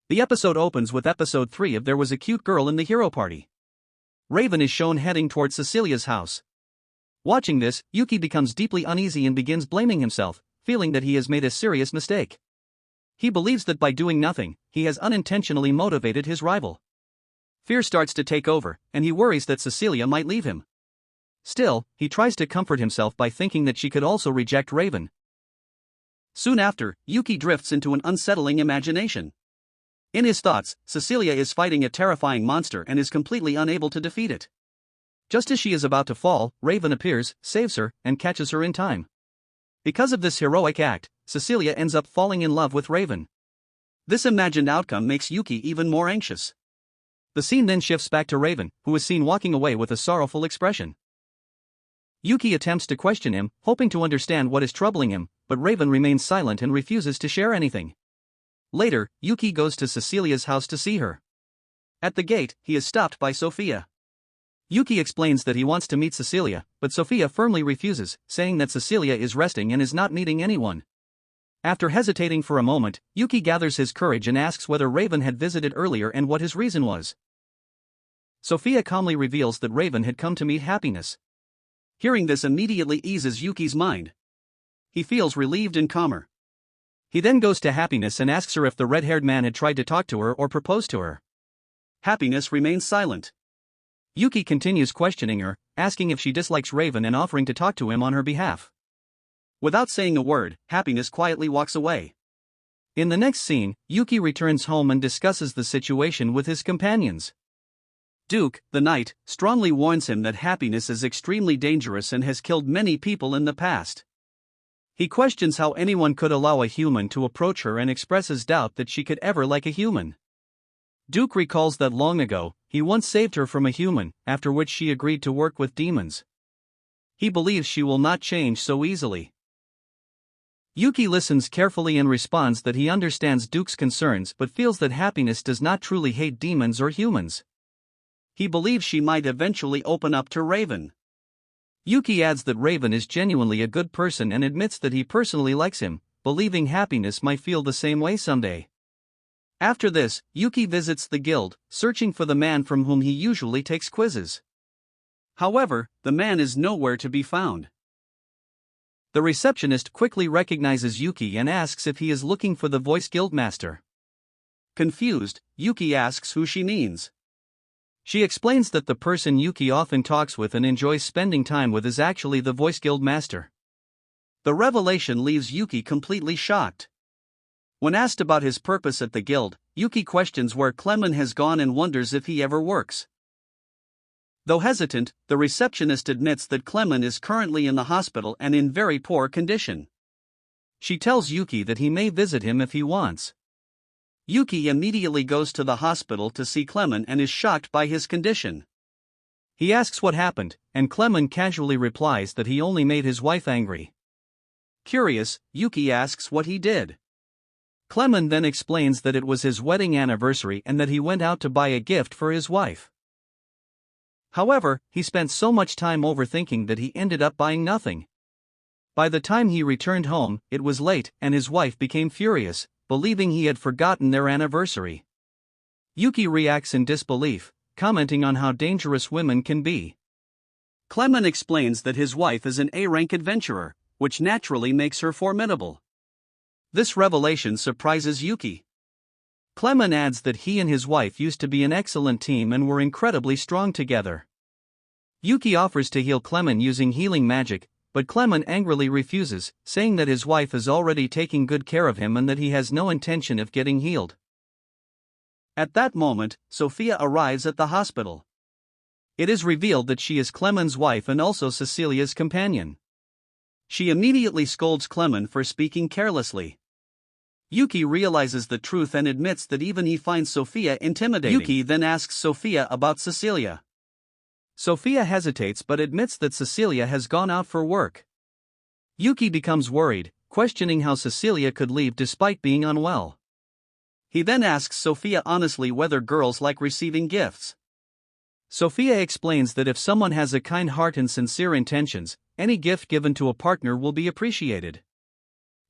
The episode opens with episode 3 of There Was a Cute Girl in the Hero Party. Raven is shown heading towards Cecilia's house. Watching this, Yoki becomes deeply uneasy and begins blaming himself, feeling that he has made a serious mistake. He believes that by doing nothing, he has unintentionally motivated his rival. Fear starts to take over, and he worries that Cecilia might leave him. Still, he tries to comfort himself by thinking that she could also reject Raven. Soon after, Yoki drifts into an unsettling imagination. In his thoughts, Cecilia is fighting a terrifying monster and is completely unable to defeat it. Just as she is about to fall, Raven appears, saves her, and catches her in time. Because of this heroic act, Cecilia ends up falling in love with Raven. This imagined outcome makes Yoki even more anxious. The scene then shifts back to Raven, who is seen walking away with a sorrowful expression. Yoki attempts to question him, hoping to understand what is troubling him, but Raven remains silent and refuses to share anything. Later, Yoki goes to Cecilia's house to see her. At the gate, he is stopped by Sophia. Yoki explains that he wants to meet Cecilia, but Sophia firmly refuses, saying that Cecilia is resting and is not meeting anyone. After hesitating for a moment, Yoki gathers his courage and asks whether Raven had visited earlier and what his reason was. Sophia calmly reveals that Raven had come to meet Happiness. Hearing this immediately eases Yuki's mind. He feels relieved and calmer. He then goes to Happiness and asks her if the red-haired man had tried to talk to her or propose to her. Happiness remains silent. Yoki continues questioning her, asking if she dislikes Raven and offering to talk to him on her behalf. Without saying a word, Happiness quietly walks away. In the next scene, Yoki returns home and discusses the situation with his companions. Duke, the knight, strongly warns him that Happiness is extremely dangerous and has killed many people in the past. He questions how anyone could allow a human to approach her and expresses doubt that she could ever like a human. Duke recalls that long ago, he once saved her from a human, after which she agreed to work with demons. He believes she will not change so easily. Yoki listens carefully and responds that he understands Duke's concerns but feels that Happiness does not truly hate demons or humans. He believes she might eventually open up to Raven. Yoki adds that Raven is genuinely a good person and admits that he personally likes him, believing Happiness might feel the same way someday. After this, Yoki visits the guild, searching for the man from whom he usually takes quizzes. However, the man is nowhere to be found. The receptionist quickly recognizes Yoki and asks if he is looking for the voice guild master. Confused, Yoki asks who she means. She explains that the person Yoki often talks with and enjoys spending time with is actually the voice guild master. The revelation leaves Yoki completely shocked. When asked about his purpose at the guild, Yoki questions where Clement has gone and wonders if he ever works. Though hesitant, the receptionist admits that Clement is currently in the hospital and in very poor condition. She tells Yoki that he may visit him if he wants. Yoki immediately goes to the hospital to see Clement and is shocked by his condition. He asks what happened, and Clement casually replies that he only made his wife angry. Curious, Yoki asks what he did. Clement then explains that it was his wedding anniversary and that he went out to buy a gift for his wife. However, he spent so much time overthinking that he ended up buying nothing. By the time he returned home, it was late, and his wife became furious, believing he had forgotten their anniversary. Yoki reacts in disbelief, commenting on how dangerous women can be. Clement explains that his wife is an A-rank adventurer, which naturally makes her formidable. This revelation surprises Yoki. Clement adds that he and his wife used to be an excellent team and were incredibly strong together. Yoki offers to heal Clement using healing magic, but Clement angrily refuses, saying that his wife is already taking good care of him and that he has no intention of getting healed. At that moment, Sophia arrives at the hospital. It is revealed that she is Clement's wife and also Cecilia's companion. She immediately scolds Clement for speaking carelessly. Yoki realizes the truth and admits that even he finds Sophia intimidating. Yoki then asks Sophia about Cecilia. Sophia hesitates but admits that Cecilia has gone out for work. Yoki becomes worried, questioning how Cecilia could leave despite being unwell. He then asks Sophia honestly whether girls like receiving gifts. Sophia explains that if someone has a kind heart and sincere intentions, any gift given to a partner will be appreciated.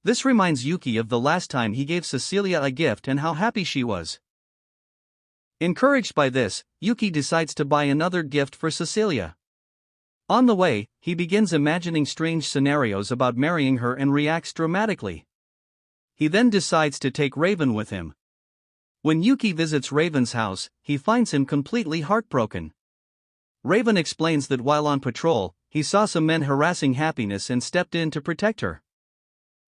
This reminds Yoki of the last time he gave Cecilia a gift and how happy she was. Encouraged by this, Yuki decides to buy another gift for Cecilia. On the way, he begins imagining strange scenarios about marrying her and reacts dramatically. He then decides to take Raven with him. When Yuki visits Raven's house, he finds him completely heartbroken. Raven explains that while on patrol, he saw some men harassing Happiness and stepped in to protect her.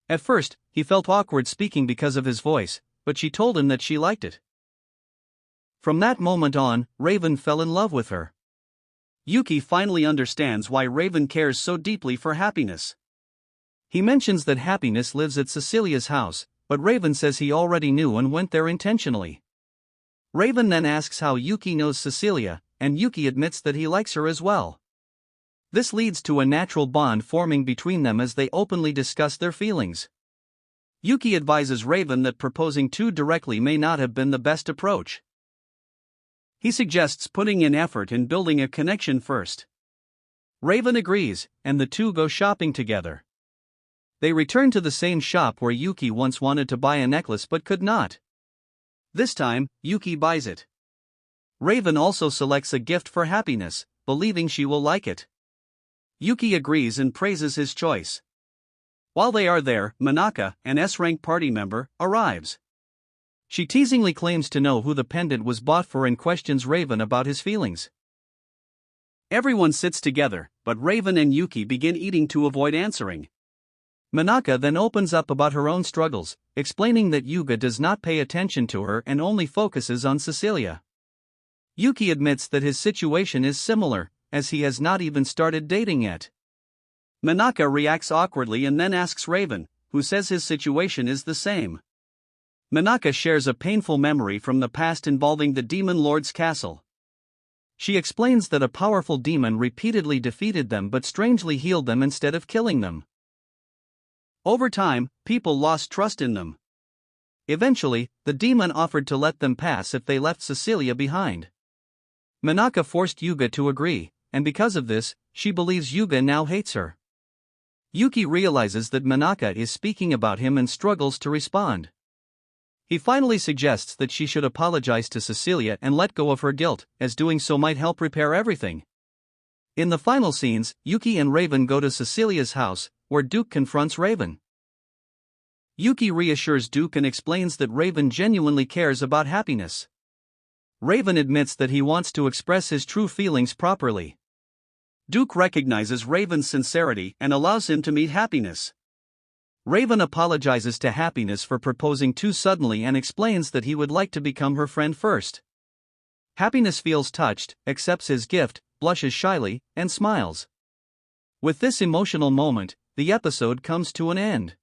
At first, he felt awkward speaking because of his voice, but she told him that she liked it. From that moment on, Raven fell in love with her. Yuki finally understands why Raven cares so deeply for Happiness. He mentions that Happiness lives at Cecilia's house, but Raven says he already knew and went there intentionally. Raven then asks how Yuki knows Cecilia, and Yuki admits that he likes her as well. This leads to a natural bond forming between them as they openly discuss their feelings. Yuki advises Raven that proposing too directly may not have been the best approach. He suggests putting in effort and building a connection first. Raven agrees, and the two go shopping together. They return to the same shop where Yuki once wanted to buy a necklace but could not. This time, Yuki buys it. Raven also selects a gift for Happiness, believing she will like it. Yuki agrees and praises his choice. While they are there, Manaka, an S-rank party member, arrives. She teasingly claims to know who the pendant was bought for and questions Raven about his feelings. Everyone sits together, but Raven and Yuki begin eating to avoid answering. Manaka then opens up about her own struggles, explaining that Yuga does not pay attention to her and only focuses on Cecilia. Yuki admits that his situation is similar, as he has not even started dating yet. Manaka reacts awkwardly and then asks Raven, who says his situation is the same. Manaka shares a painful memory from the past involving the Demon Lord's castle. She explains that a powerful demon repeatedly defeated them but strangely healed them instead of killing them. Over time, people lost trust in them. Eventually, the demon offered to let them pass if they left Cecilia behind. Manaka forced Yuga to agree, and because of this, she believes Yuga now hates her. Yuki realizes that Manaka is speaking about him and struggles to respond. He finally suggests that she should apologize to Cecilia and let go of her guilt, as doing so might help repair everything. In the final scenes, Yuki and Raven go to Cecilia's house, where Duke confronts Raven. Yuki reassures Duke and explains that Raven genuinely cares about Happiness. Raven admits that he wants to express his true feelings properly. Duke recognizes Raven's sincerity and allows him to meet Happiness. Raven apologizes to Happiness for proposing too suddenly and explains that he would like to become her friend first. Happiness feels touched, accepts his gift, blushes shyly, and smiles. With this emotional moment, the episode comes to an end.